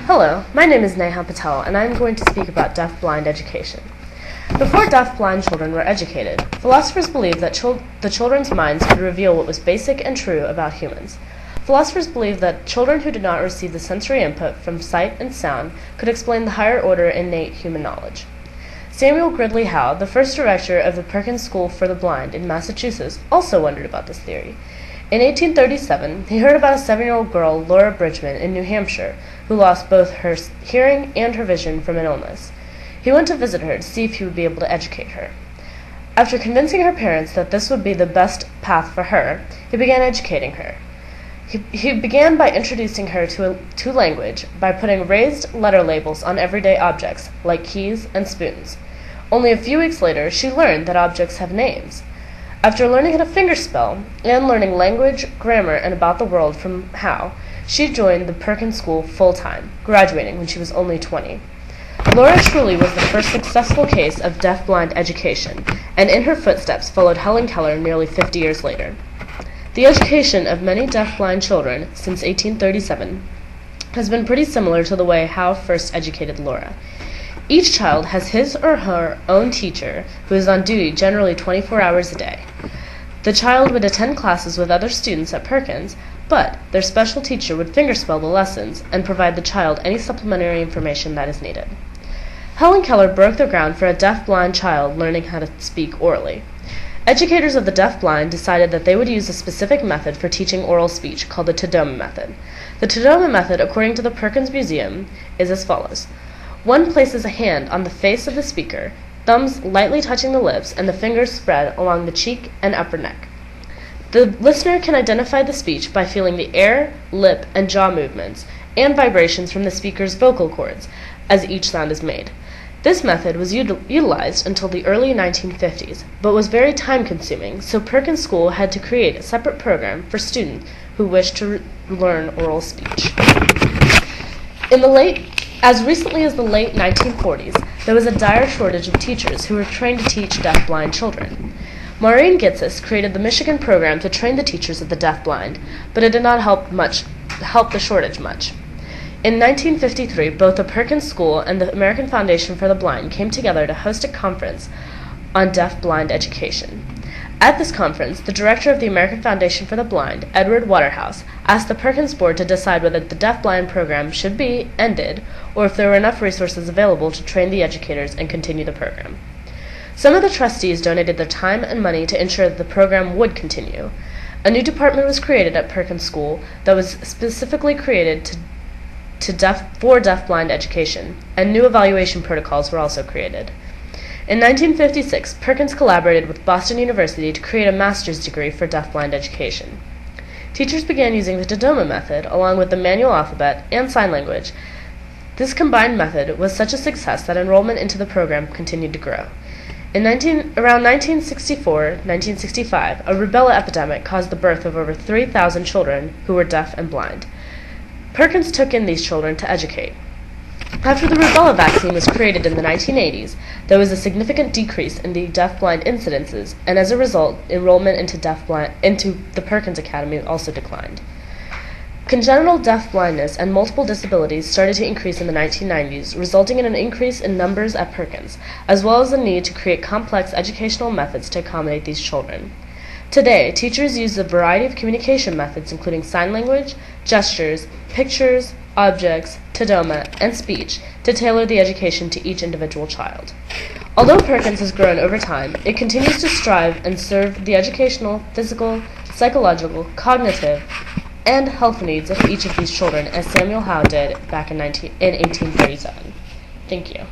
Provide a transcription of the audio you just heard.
Hello, my name is Neha Patel, and I am going to speak about deaf-blind education. Before deaf-blind children were educated, philosophers believed that the children's minds could reveal what was basic and true about humans. Philosophers believed that children who did not receive the sensory input from sight and sound could explain the higher order innate human knowledge. Samuel Gridley Howe, the first director of the Perkins School for the Blind in Massachusetts, also wondered about this theory. In 1837, he heard about a 7-year-old girl, Laura Bridgman, in New Hampshire, who lost both her hearing and her vision from an illness. He went to visit her to see if he would be able to educate her. After convincing her parents that this would be the best path for her, he began educating her. He began by introducing her to language by putting raised letter labels on everyday objects, like keys and spoons. Only a few weeks later, she learned that objects have names. After learning how to fingerspell and learning language, grammar, and about the world from Howe, she joined the Perkins School full-time, graduating when she was only 20. Laura truly was the first successful case of deaf-blind education, and in her footsteps followed Helen Keller nearly 50 years later. The education of many deaf-blind children since 1837 has been pretty similar to the way Howe first educated Laura. Each child has his or her own teacher who is on duty generally 24 hours a day. The child would attend classes with other students at Perkins, but their special teacher would fingerspell the lessons and provide the child any supplementary information that is needed. Helen Keller broke the ground for a deaf-blind child learning how to speak orally. Educators of the deaf-blind decided that they would use a specific method for teaching oral speech called the Tadoma method. The Tadoma method, according to the Perkins Museum, is as follows. One places a hand on the face of the speaker, thumbs lightly touching the lips, and the fingers spread along the cheek and upper neck. The listener can identify the speech by feeling the air, lip, and jaw movements, and vibrations from the speaker's vocal cords as each sound is made. This method was utilized until the early 1950s, but was very time-consuming, so Perkins School had to create a separate program for students who wished to learn oral speech. As recently as the late 1940s, there was a dire shortage of teachers who were trained to teach deaf-blind children. Maureen Gitsis created the Michigan program to train the teachers of the deaf-blind, but it did not help the shortage much. In 1953, both the Perkins School and the American Foundation for the Blind came together to host a conference on deaf-blind education. At this conference, the director of the American Foundation for the Blind, Edward Waterhouse, asked the Perkins board to decide whether the deaf-blind program should be ended or if there were enough resources available to train the educators and continue the program. Some of the trustees donated their time and money to ensure that the program would continue. A new department was created at Perkins School that was specifically created for deaf-blind education, and new evaluation protocols were also created. In 1956, Perkins collaborated with Boston University to create a master's degree for deaf-blind education. Teachers began using the Tadoma method along with the manual alphabet and sign language. This combined method was such a success that enrollment into the program continued to grow. Around 1964-1965, a rubella epidemic caused the birth of over 3,000 children who were deaf and blind. Perkins took in these children to educate. After the rubella vaccine was created in the 1980s, there was a significant decrease in the deaf-blind incidences, and as a result, enrollment into the Perkins Academy also declined. Congenital deaf-blindness and multiple disabilities started to increase in the 1990s, resulting in an increase in numbers at Perkins, as well as the need to create complex educational methods to accommodate these children. Today, teachers use a variety of communication methods including sign language, gestures, pictures, objects, Tadoma, and speech to tailor the education to each individual child. Although Perkins has grown over time, it continues to strive and serve the educational, physical, psychological, cognitive, and health needs of each of these children, as Samuel Howe did back in 1837. Thank you.